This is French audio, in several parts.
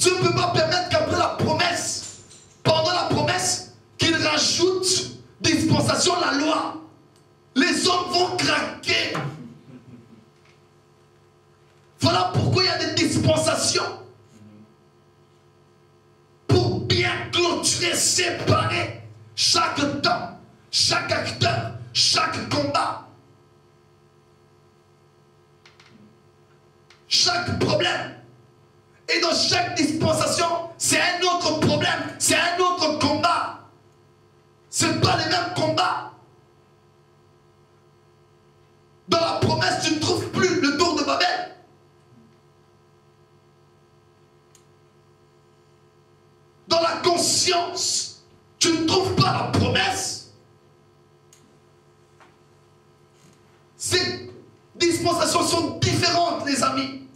Dieu ne peut pas permettre qu'après la promesse, pendant la promesse, qu'il rajoute dispensation la loi. Les hommes vont craquer. Voilà pourquoi il y a des dispensations. Pour bien clôturer, séparer chaque temps, chaque acteur, chaque combat, chaque problème. Et dans chaque dispensation, c'est un autre problème, c'est un autre combat. Ce n'est pas les mêmes combats. Dans la promesse, tu ne trouves plus le tour de Babel. Dans la conscience, tu ne trouves pas la promesse. Ces dispensations sont différentes, les amis.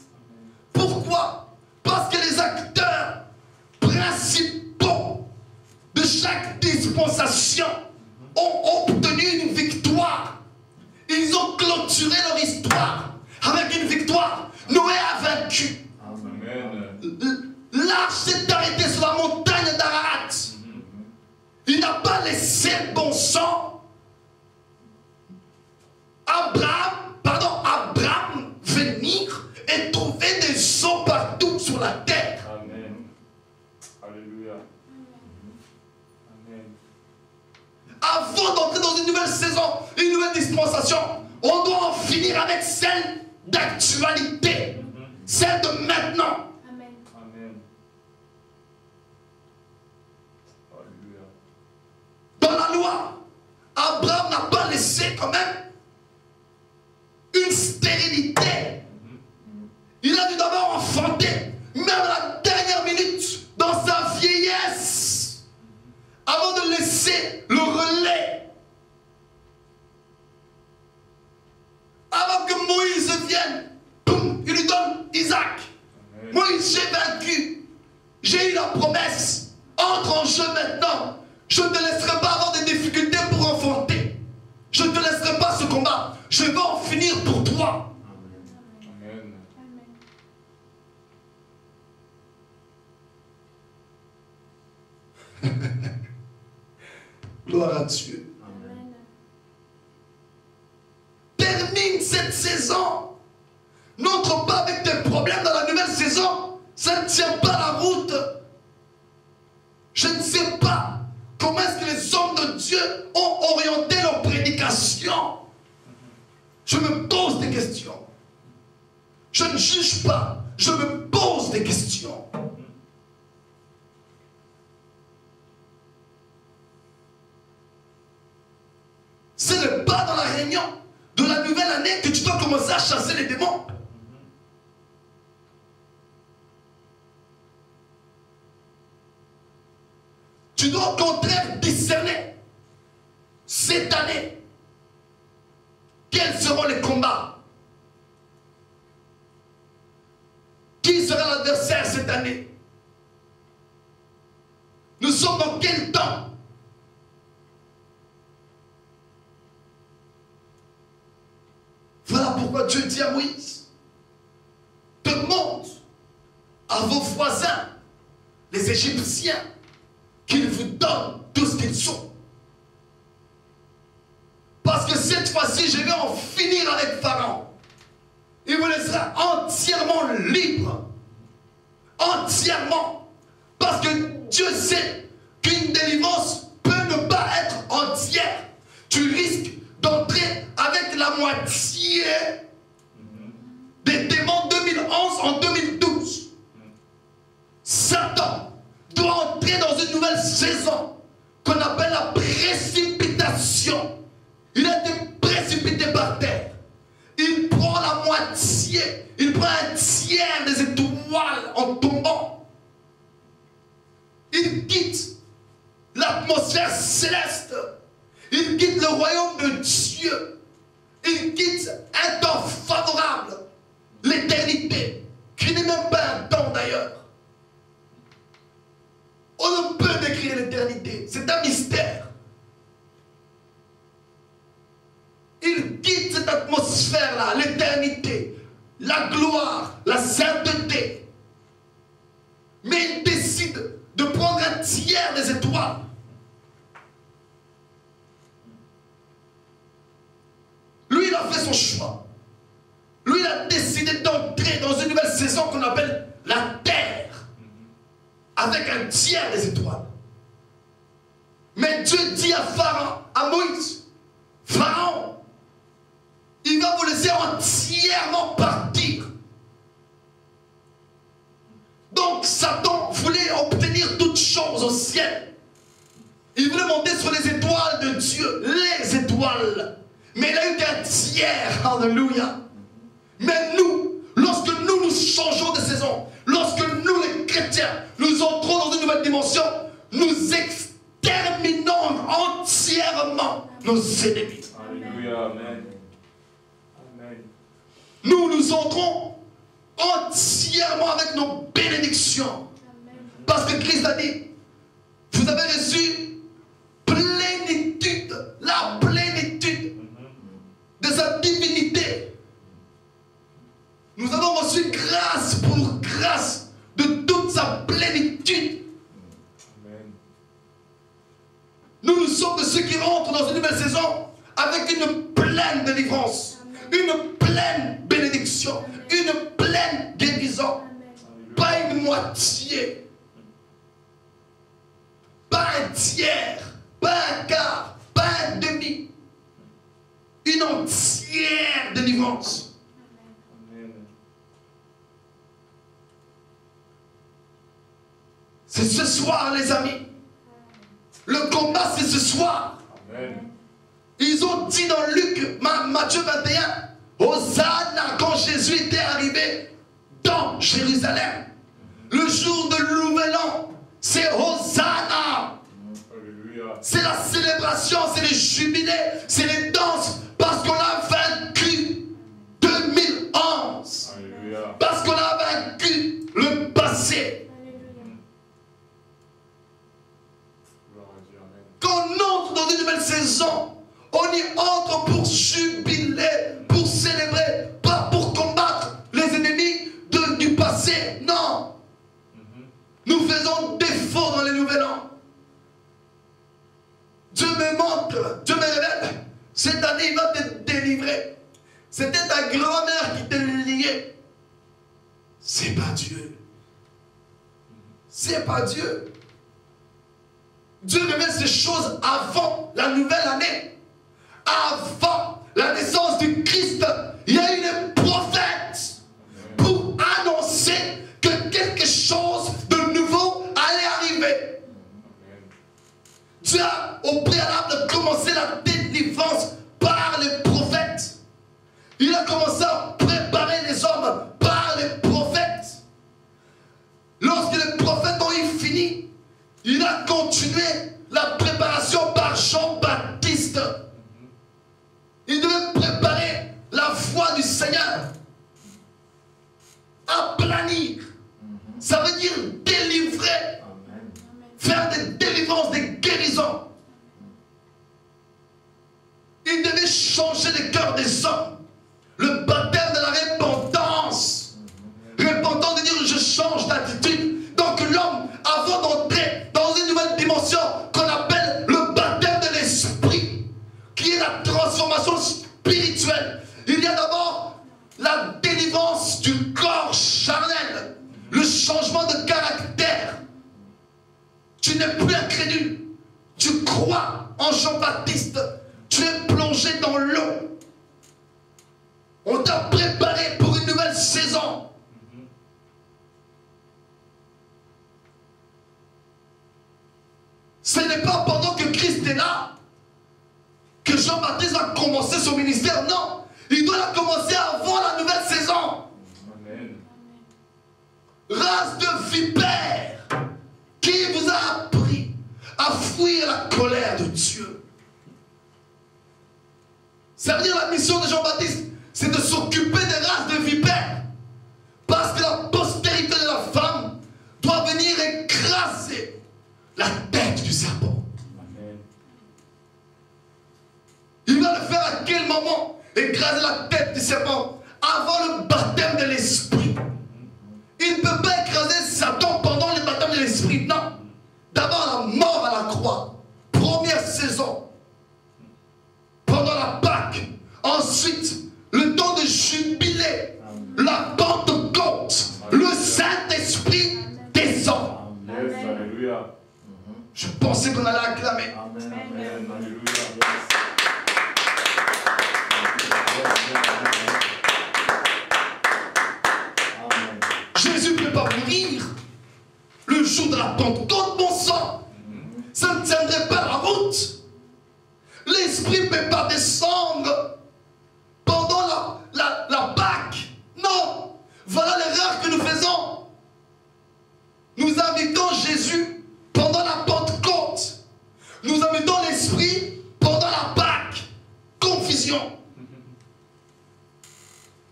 Pourquoi? Parce que les acteurs principaux de chaque dispensation ont obtenu une victoire. Ils ont clôturé leur histoire avec une victoire. Noé a vaincu. L'arche s'est arrêtée sur la montagne d'Ararat. Il n'a pas laissé bon sang. Abraham venir et trouver des eaux partout sur la terre. Amen. Alléluia. Amen. Avant d'entrer dans une nouvelle saison, une nouvelle dispensation, on doit en finir avec celle d'actualité, celle de maintenant. Amen. Alléluia. Dans la loi, Abraham n'a pas laissé quand même une stérilité. Il a dû d'abord enfanter, même à la dernière minute, dans sa vieillesse, avant de laisser le relais. Avant que Moïse vienne, boum, il lui donne Isaac. Amen. Moïse, j'ai vaincu. J'ai eu la promesse. Entre en jeu maintenant. Je ne te laisserai pas avoir des difficultés pour enfanter. Je ne te laisserai pas ce combat. Je vais en finir pour toi. Amen. Gloire à Dieu. Amen. Termine cette saison. N'entre pas avec tes problèmes dans la nouvelle saison. Ça ne tient pas la route. Je ne sais pas comment est-ce que les hommes de Dieu ont orienté leur prédication. Je me pose des questions. Je ne juge pas. Je me pose des questions. Ce n'est pas dans la réunion de la nouvelle année que tu dois commencer à chasser les démons. Tu dois au contraire discerner cette année quels seront les combats. Qui sera l'adversaire cette année? Nous sommes dans quel temps? Voilà pourquoi Dieu dit à Moïse, demande à vos voisins, les Égyptiens, qu'ils vous donnent tout ce qu'ils sont. Parce que cette fois-ci, je vais en finir avec Pharaon. Il vous laissera entièrement libre. Entièrement. Parce que Dieu sait qu'une délivrance peut ne pas être entière. Tu risques d'entrer avec la moitié des démons 2011 en 2012. Satan doit entrer dans une nouvelle saison qu'on appelle la précipitation. Il a été précipité par terre. Il prend la moitié, il prend un tiers des étoiles en tombant. Il quitte l'atmosphère céleste. Il quitte le royaume de Dieu. Il quitte un temps favorable, l'éternité, qui n'est même pas un temps d'ailleurs. On ne peut décrire l'éternité, c'est un mystère. Il quitte cette atmosphère-là, l'éternité, la gloire, la sainteté. Mais il décide de prendre un tiers des étoiles. Lui, il a fait son choix. Lui, il a décidé d'entrer dans une nouvelle saison qu'on appelle la terre, avec un tiers des étoiles. Mais Dieu dit à Pharaon, à Moïse, Pharaon, il va vous laisser entièrement partir. Donc Satan voulait obtenir toutes choses au ciel. Il voulait monter sur les étoiles de Dieu, les étoiles. Mais il a eu qu'un tiers, alléluia. Mais nous, lorsque nous changeons de saison, lorsque nous les chrétiens, nous entrons dans une nouvelle dimension, nous exterminons entièrement nos ennemis. Alléluia, amen. Amen. Nous entrons entièrement avec nos bénédictions. Parce que Christ a dit, vous avez reçu plénitude, la plénitude de sa divinité. Nous avons reçu grâce pour grâce de toute sa plénitude. Amen. Nous sommes de ceux qui rentrent dans une nouvelle saison avec une pleine délivrance, une pleine bénédiction, une pleine guérison. Pas une moitié, pas un tiers, pas un quart, pas un demi. Une entière délivrance. Amen. C'est ce soir, les amis. Le combat, c'est ce soir. Amen. Ils ont dit dans Luc, Matthieu 21, Hosanna, quand Jésus était arrivé dans Jérusalem. Le jour de Nouvel An, c'est Hosanna. Alléluia. C'est la célébration, c'est le jubilé, c'est les danses, parce qu'on a vaincu 2011. Alléluia. Parce qu'on a vaincu le passé. Gloire à Dieu, amen. Quand on entre dans une nouvelle saison, on y entre pour jubiler, pour célébrer, pas pour combattre les ennemis du passé. Non. Nous faisons défaut dans les nouvel an. Dieu me montre, Dieu me révèle. Cette année, il va te délivrer. C'était ta grand-mère qui te liait. C'est pas Dieu. C'est pas Dieu. Dieu révèle ces choses avant la nouvelle année. Avant la naissance du Christ, il y a eu des prophètes pour annoncer que quelque chose de nouveau allait arriver. Dieu a au préalable commencé la délivrance par les prophètes. Il a commencé à préparer les hommes par les prophètes. Lorsque les prophètes ont eu fini, il a continué la préparation par Jean-Baptiste. Il devait préparer la voie du Seigneur. Aplanir. Ça veut dire délivrer. Faire des délivrances, des guérisons. Il devait changer le cœur des hommes. Le baptême de la repentance. Repentant de dire je change d'attitude. Donc l'homme, avant d'entrer dans une nouvelle dimension qu'on appelle le baptême de l'esprit, qui est la transformation spirituelle, il y a d'abord la délivrance du corps charnel, le changement de caractère. Tu n'es plus incrédule, tu crois en Jean-Baptiste, tu es plongé dans l'eau. On t'a préparé pour une nouvelle saison. Ce n'est pas pendant que Christ est là que Jean-Baptiste a commencé son ministère. Non, il doit la commencer avant la nouvelle saison. Amen. Race de vipères, qui vous a appris à fuir la colère de Dieu? Ça veut dire la mission de Jean-Baptiste, c'est de s'occuper des races de vipères. Parce que la postérité de la femme doit venir écraser la tête du serpent. Amen. Il va le faire à quel moment? Écraser la tête du serpent avant le baptême de l'esprit. Il ne peut pas écraser Satan pendant le Jésus ne peut pas mourir le jour de la Pentecôte, mon sang. Ça ne tiendrait pas la route. L'Esprit ne peut pas descendre pendant la Pâque. Non. Voilà l'erreur que nous faisons. Nous invitons Jésus pendant la Pentecôte. Nous invitons l'Esprit pendant la Pâque. Confusion.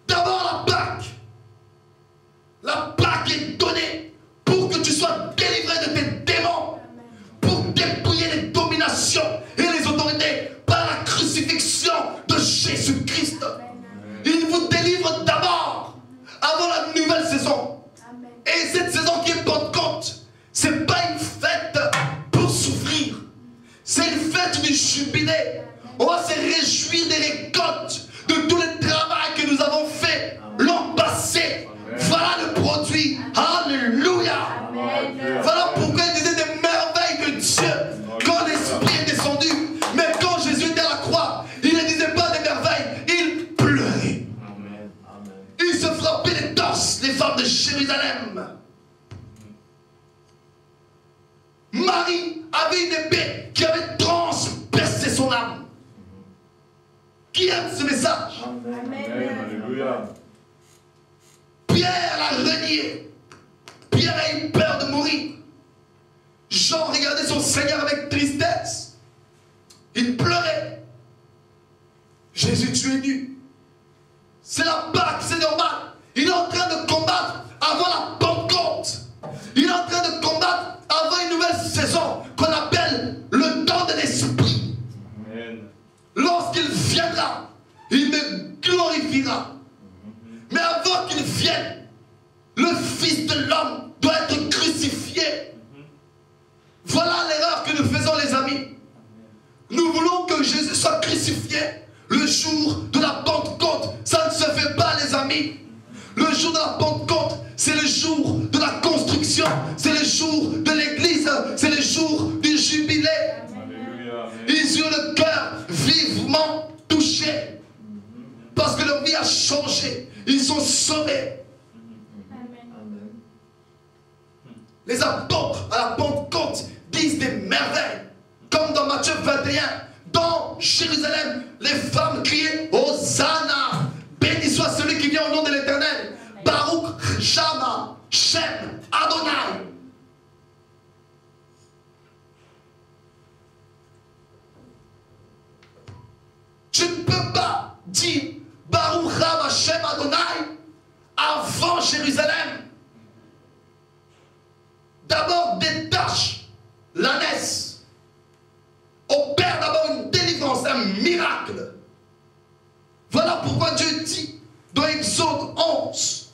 D'abord la Pâque. La Pâque est donnée pour que tu sois délivré de tes démons, pour dépouiller les dominations et les autorités par la crucifixion de Jésus-Christ. Il vous délivre d'abord avant la nouvelle saison. Et cette saison qui est Pentecôte, ce n'est pas une fête pour souffrir. C'est une fête du jubilé. On va se réjouir des récoltes, de tout le travail que nous avons fait l'an passé. Voilà le produit. Alléluia. Voilà pourquoi il disait des merveilles de Dieu quand l'Esprit est descendu. Mais quand Jésus était à la croix, il ne disait pas des merveilles, il pleurait. Il se frappait les torses, les femmes de Jérusalem. Marie avait une épée qui avait transpercé son âme. Qui aime ce message? Alléluia. Pierre a renié. Pierre a eu peur de mourir. Jean regardait son Seigneur avec tristesse. Il pleurait. Jésus, tu es nu. C'est la Pâque, c'est normal. Il est en train de combattre avant la Pentecôte. Il est en train de combattre avant une nouvelle saison qu'on appelle le temps de l'Esprit. Lorsqu'il viendra, il me glorifiera. Mais avant qu'il vienne, le Fils de l'homme doit être crucifié. Voilà l'erreur que nous faisons, les amis. Nous voulons que Jésus soit crucifié le jour de la Pentecôte. Ça ne se fait pas, les amis. Le jour de la Pentecôte, c'est le jour de la construction. C'est le jour de l'église. C'est le jour du jubilé. Ils ont le cœur vivement touché. Parce que leur vie a changé. Ils sont sauvés. Amen. Les apôtres à la Pentecôte disent des merveilles. Comme dans Matthieu 21. Dans Jérusalem, les femmes criaient Hosanna. Béni soit celui qui vient au nom de l'Éternel. Baruch, Shama, Shem, Adonai. Tu ne peux pas dire Baruch Hashem Adonai avant Jérusalem. D'abord détache l'ânesse. Opère d'abord une délivrance, un miracle. Voilà pourquoi Dieu dit dans Exode 11.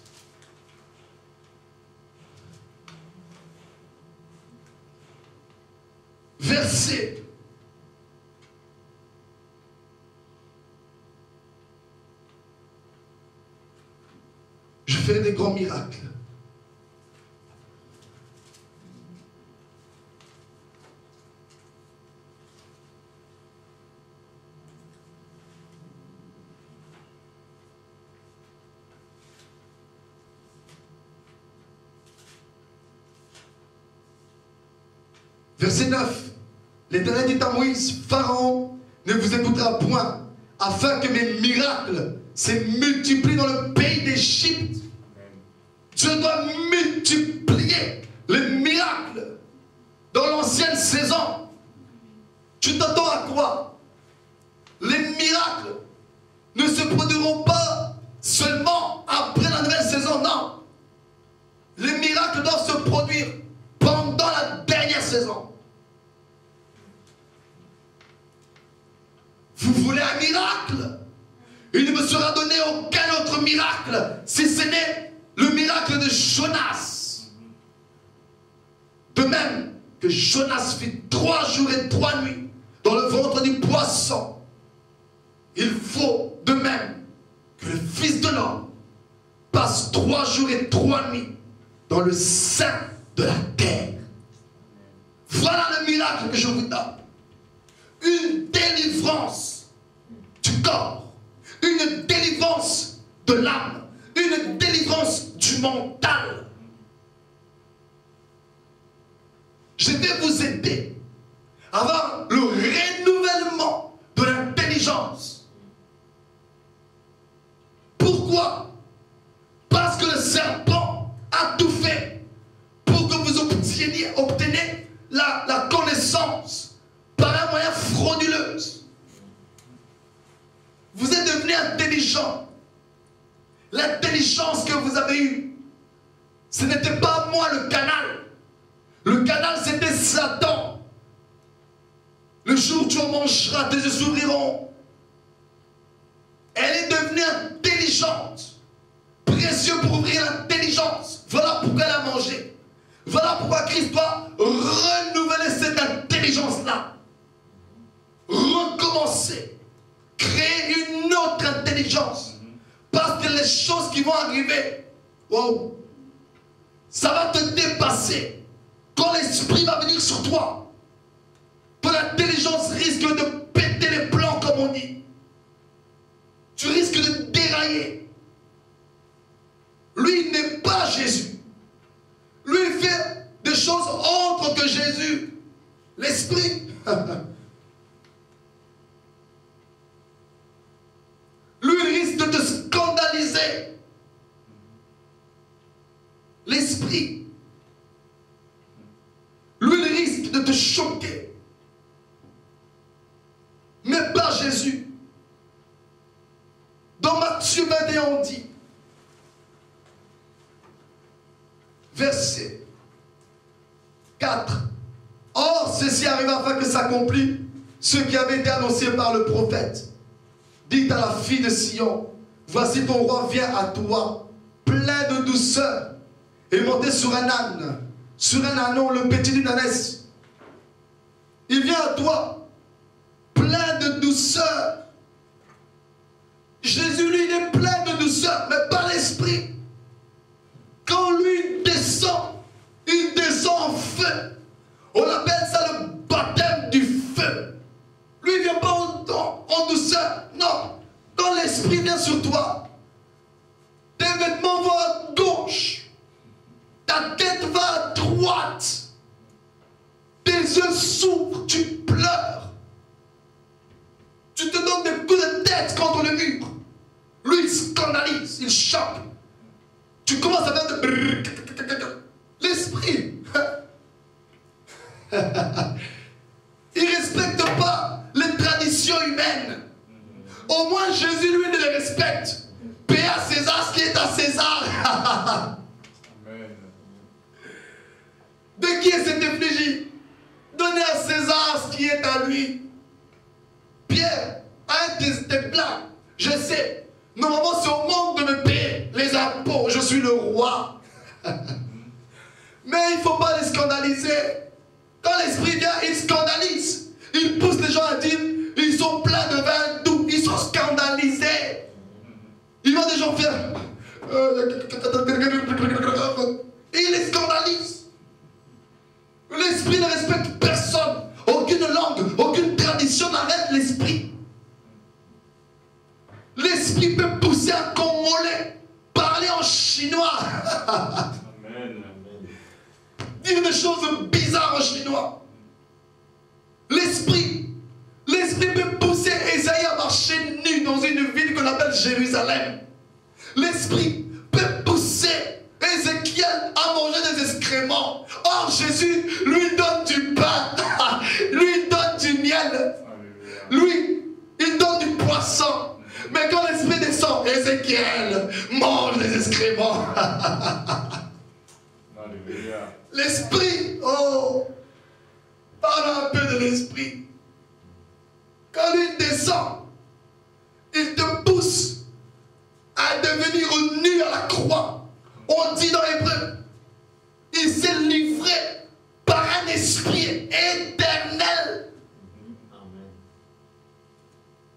Verset. Je ferai des grands miracles. Verset 9. L'Éternel dit à Moïse, Pharaon ne vous écoutera point, afin que mes miracles se multiplient dans le pays d'Égypte. Dieu doit multiplier les miracles dans l'ancienne saison. Tu t'attends à quoi? Les miracles ne se produiront pas seulement après la nouvelle saison, non. Les miracles doivent se produire pendant la dernière saison. Vous voulez un miracle? Il ne me sera donné aucun autre miracle si ce n'est le miracle de Jonas. De même que Jonas fit 3 jours et 3 nuits dans le ventre du poisson, il faut de même que le Fils de l'homme passe 3 jours et 3 nuits dans le sein de la terre. Voilà le miracle que je vous donne. Une délivrance du corps, une délivrance de l'âme, une délivrance du mental. Je vais vous aider à avoir le renouvellement de l'intelligence. Pourquoi? Parce que le serpent a tout fait pour que vous obteniez la connaissance par un moyen frauduleux. Vous êtes devenu intelligent. L'intelligence que vous avez eue, ce n'était pas moi le canal. Le canal, c'était Satan. Le jour où tu en mangeras, tes yeux s'ouvriront. Elle est devenue intelligente. Précieux pour ouvrir l'intelligence. Voilà pourquoi elle a mangé. Voilà pourquoi Christ doit renouveler cette intelligence-là. Recommencer. Créer une autre intelligence. Parce que les choses qui vont arriver, wow, ça va te dépasser. Quand l'esprit va venir sur toi, ton intelligence risque de péter les plans, comme on dit. Tu risques de dérailler. Lui, il n'est pas Jésus. Lui, il fait des choses autres que Jésus. L'esprit. Lui, il risque de te scandaliser. L'esprit. Lui, il risque de te choquer. Mais pas Jésus. Dans Matthieu 21, on dit, verset 4. Or, ceci arriva afin que s'accomplisse ce qui avait été annoncé par le prophète. Dites à la fille de Sion, voici ton roi vient à toi, plein de douceur, et monté sur un âne, sur un ânon, le petit d'une ânesse. Il vient à toi, plein de douceur. Jésus, lui, il est plein de douceur, mais par l'esprit. Quand lui descend, il descend en feu. On appelle ça le baptême du feu. Lui, il ne vient pas en douceur. Non. Quand l'esprit vient sur toi, tes vêtements vont à gauche. Ta tête va à droite. Tes yeux s'ouvrent, tu pleures. Tu te donnes des coups de tête contre le mur. Lui, il scandalise, il choque. Tu commences à faire de... L'esprit. Il ne respecte pas les traditions humaines. Au moins, Jésus, lui, ne les respecte. Paix à César ce qui est à César. De qui est cette effigie? Donnez à César ce qui est à lui. Pierre, un tes blagues, je sais. Normalement, c'est au monde de me payer les impôts. Je suis le roi. Mais il ne faut pas les scandaliser. Quand l'esprit vient, il scandalise. Il pousse les gens à dire, ils sont pleins de vin doux. Ils sont scandalisés. Il va des gens faire... Et il les scandalise. L'esprit ne respecte personne. Aucune langue, aucune tradition n'arrête l'esprit. L'esprit peut pousser un Congolais, parler en chinois. Amen. Dire des choses bizarres en chinois. L'esprit peut pousser Esaïe à marcher nu dans une ville qu'on appelle Jérusalem. L'esprit peut pousser Ézéchiel à manger des excréments. Or Jésus, lui donne du pain, lui donne du miel, lui, il donne du poisson. Mais quand l'esprit descend, Ézéchiel mange les excréments. L'esprit, oh, parle un peu de l'esprit. Quand lui descend, il te pousse à devenir nu à la croix. On dit dans l'hébreu, il s'est livré par un esprit éternel.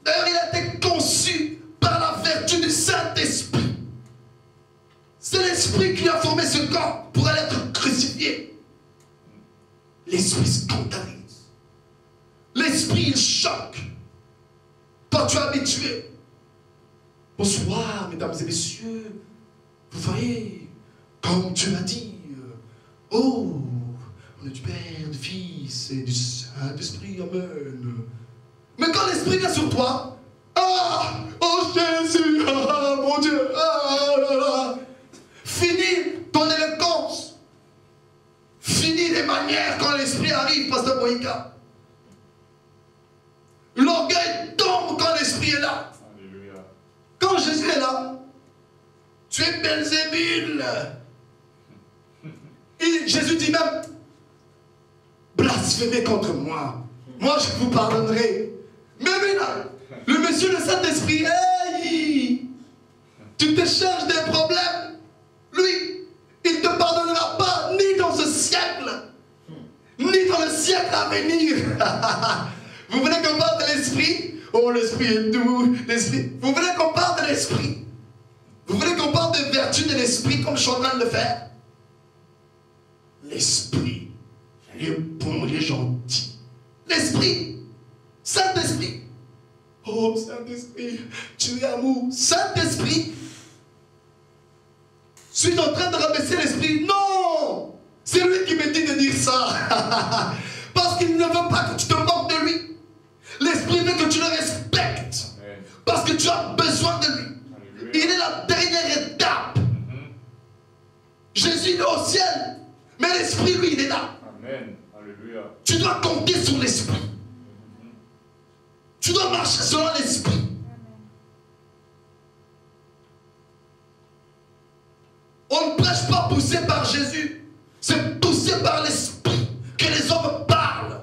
D'ailleurs, il a été conçu par la vertu du Saint-Esprit. C'est l'esprit qui a formé ce corps pour aller être crucifié. L'esprit scandalise. L'esprit, il choque. Toi, tu es habitué. Bonsoir, mesdames et messieurs. Vous voyez, comme tu m'as dit, oh, on est du Père, du Fils et du Saint-Esprit, Amen. Mais quand l'Esprit vient sur toi, ah, oh Jésus, ah, mon Dieu, ah, fini ton éloquence, fini les manières quand l'Esprit arrive, Pasteur Boïka. L'orgueil tombe quand l'Esprit est là. Alléluia. Quand Jésus est là, tu es Belzébul. Jésus dit même, blasphémez contre moi. Moi, je vous pardonnerai. Mais maintenant, le monsieur le Saint-Esprit, hey, tu te cherches des problèmes. Lui, il ne te pardonnera pas ni dans ce siècle, ni dans le siècle à venir. Vous voulez qu'on parle de l'Esprit? Oh, l'Esprit est doux, l'Esprit. Vous voulez qu'on parle de l'Esprit? Vous voulez qu'on parle des vertus de l'Esprit comme je suis en train de le faire? L'Esprit, il est bon, il est gentil. L'Esprit, Saint-Esprit. Oh, Saint-Esprit, tu es amour. Saint-Esprit, suis-je en train de rabaisser l'Esprit? Non! C'est lui qui me dit de dire ça. Parce qu'il ne veut pas que tu te moques de lui. L'Esprit veut que tu le respectes. Amen. Parce que tu as besoin de lui. Alléluia. Il est la dernière étape. Jésus est au ciel. Mais l'Esprit, lui, il est là. Amen. Alléluia. Tu dois compter sur l'Esprit. Tu dois marcher selon l'Esprit. On ne prêche pas poussé par Jésus. C'est poussé par l'Esprit que les hommes parlent.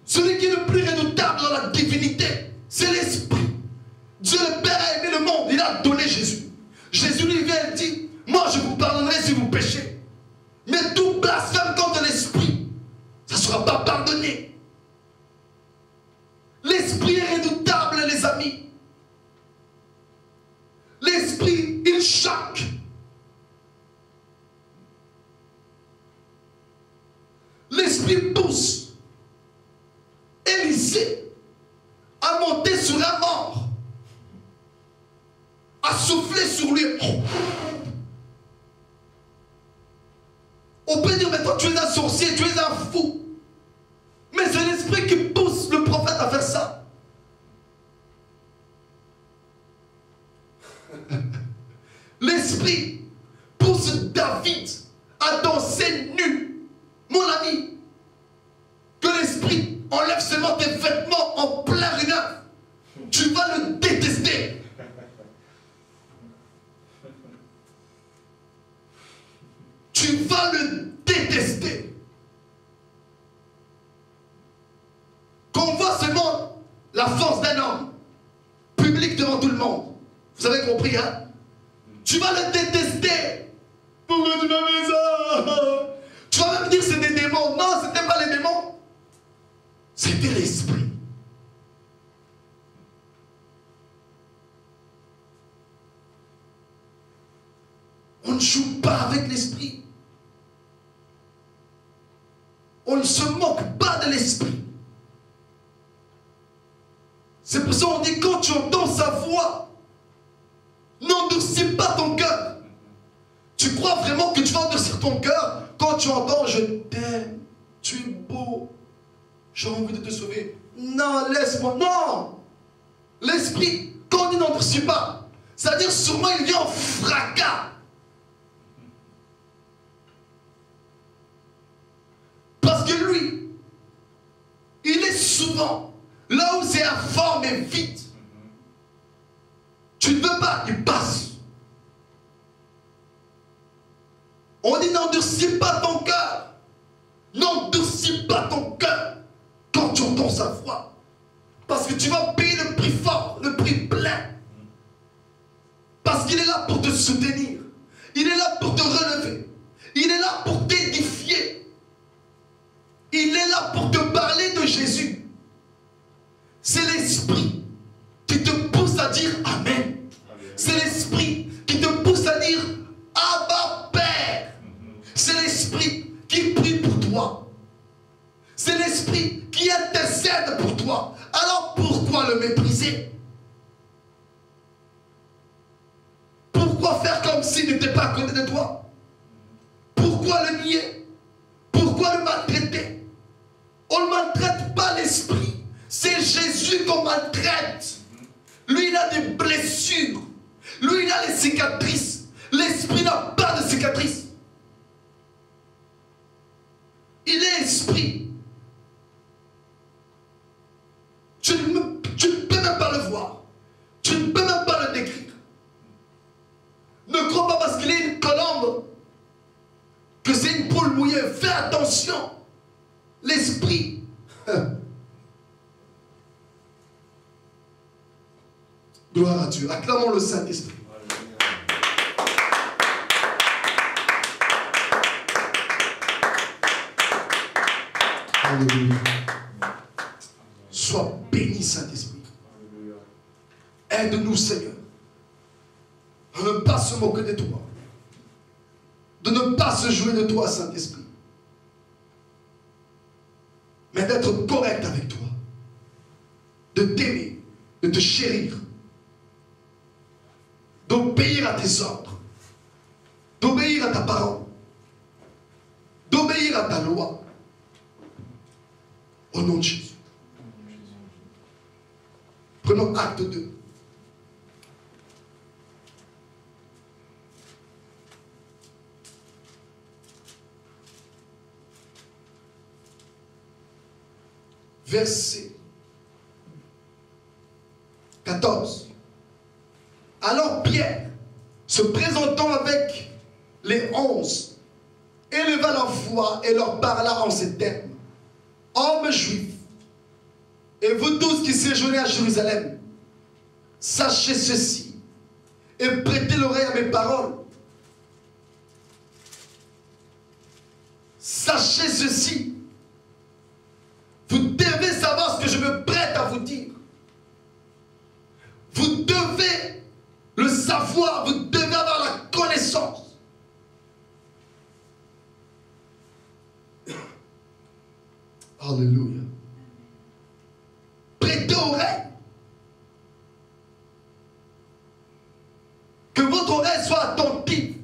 Celui qui est le plus redoutable dans la divinité, c'est l'Esprit. Dieu le Père a aimé le monde, il a donné Jésus. Jésus lui vient et dit, moi je vous pardonnerai si vous péchez. Mais tout blasphème contre l'Esprit, ça ne sera pas pardonné. L'Esprit est redoutable, les amis. L'Esprit, il choque. L'Esprit pousse Élisée à monter sur un mort, à souffler sur lui. On peut dire, mais toi tu es un sorcier, tu es un fou. Mais c'est l'Esprit qui pousse le prophète à faire ça. L'Esprit pousse David à danser nu. Mon ami, que l'Esprit enlève seulement tes vêtements en plein rigueur, tu vas le détester. Tu vas le détester. Qu'on voit seulement la force d'un homme, public devant tout le monde. Vous avez compris, hein? Tu vas le détester. Pourquoi tu m'as fait ça? Tu vas même dire c'est des démons. Non, ce n'était pas les démons. C'était l'Esprit. On ne joue pas avec l'Esprit. On ne se moque pas de l'Esprit. C'est pour ça qu'on dit quand tu entends sa voix, n'endurcis pas ton cœur. Tu crois vraiment que tu vas endurcir ton cœur quand tu entends je t'aime, tu es beau, j'ai envie de te sauver. Non, laisse-moi. Non! L'Esprit, quand il n'endurcit pas, c'est-à-dire sûrement il vient en fracas. Parce que lui, il est souvent là où c'est informe et vite. Tu ne veux pas, il passe. On dit n'endurcis pas ton cœur. N'endurcis pas ton cœur quand tu entends sa voix. Parce que tu vas payer le prix fort, le prix plein. Parce qu'il est là pour te soutenir. Il est là pour te relever. Il est là pour t'édifier. Il est là pour te parler de Jésus. C'est l'Esprit qui te pousse à dire Amen. C'est l'Esprit qui te pousse à dire Abba Père. C'est l'Esprit qui prie pour toi. C'est l'Esprit qui intercède pour toi. Alors pourquoi le mépriser? comme s'il n'était pas à côté de toi. Pourquoi le nier? Pourquoi le maltraiter? On ne maltraite pas l'esprit. C'est Jésus qu'on maltraite. Lui, il a des blessures. Lui, il a les cicatrices. L'esprit n'a pas de cicatrices. Il est esprit. Tu ne peux même pas le voir. Tu ne peux même pas le décrire. Ne crois pas parce qu'il est une colombe que c'est une poule mouillée. Fais attention. L'esprit. Gloire à Dieu. Acclamons le Saint-Esprit. Alléluia. Sois béni, Saint-Esprit. Aide-nous, Seigneur, à ne pas se moquer de toi, de ne pas se jouer de toi, Saint-Esprit, mais d'être correct avec toi, de t'aimer, de te chérir, d'obéir à tes ordres, d'obéir à ta parole, d'obéir à ta loi. Au nom de Jésus. Prenons acte 2. Verset 14. Alors Pierre, se présentant avec les 11, éleva leur voix et leur parla en ces termes. Hommes juifs, et vous tous qui séjournez à Jérusalem, sachez ceci et prêtez l'oreille à mes paroles. Sachez ceci. Vous devez savoir ce que je me prête à vous dire. Vous devez le savoir, vous devez avoir la connaissance. Alléluia. Prêtez oreille. Que votre oreille soit attentive.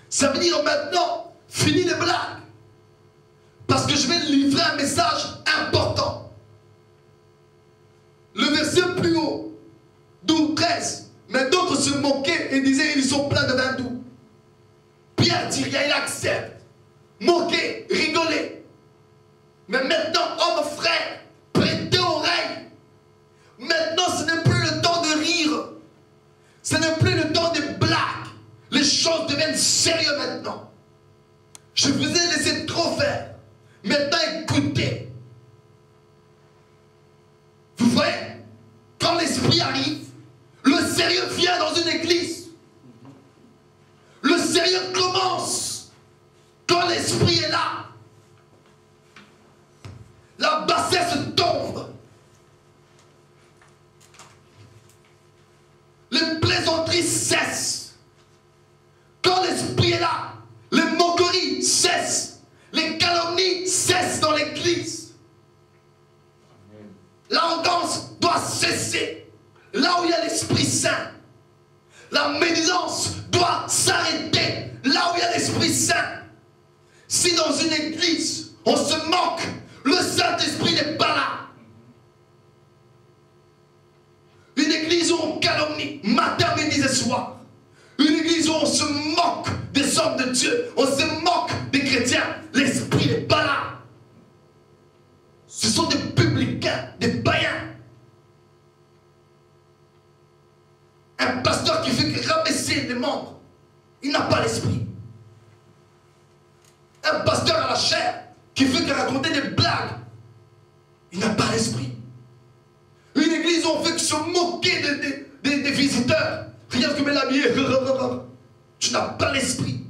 Ça veut dire maintenant, fini les blagues. Parce que je vais livrer un message important. Le verset plus haut, 12, 13. Mais d'autres se moquaient et disaient, ils sont pleins de vin doux. Pierre dit rien, il accepte. Moquer, rigoler. Mais maintenant, hommes frères, prêtez oreille. Maintenant, ce n'est plus le temps de rire. Ce n'est plus le temps des blagues. Les choses deviennent sérieuses maintenant. Je vous ai laissé trop faire. Maintenant, écoutez. Vous voyez, quand l'esprit arrive, le sérieux vient dans une église. Le sérieux commence quand l'esprit est là. La bassesse tombe. Les plaisanteries cessent. Quand l'esprit est là, les moqueries cessent. Les calomnies cessent dans l'église. L'arrogance doit cesser. Là où il y a l'Esprit Saint. La médisance doit s'arrêter. Là où il y a l'Esprit Saint. Si dans une église, on se moque, le Saint-Esprit n'est pas là. Une église où on calomnie, matin, midi et soir. Une église où on se moque des hommes de Dieu. On se moque des chrétiens. L'Esprit n'est pas là. Ce sont des publicains, des païens. Un pasteur qui fait que rabaisser les membres, il n'a pas l'Esprit. Un pasteur à la chair qui fait que raconter des blagues, il n'a pas l'Esprit. Une église où on fait que se moquer des visiteurs. Regarde comme elle est habillée. Tu n'as pas l'Esprit.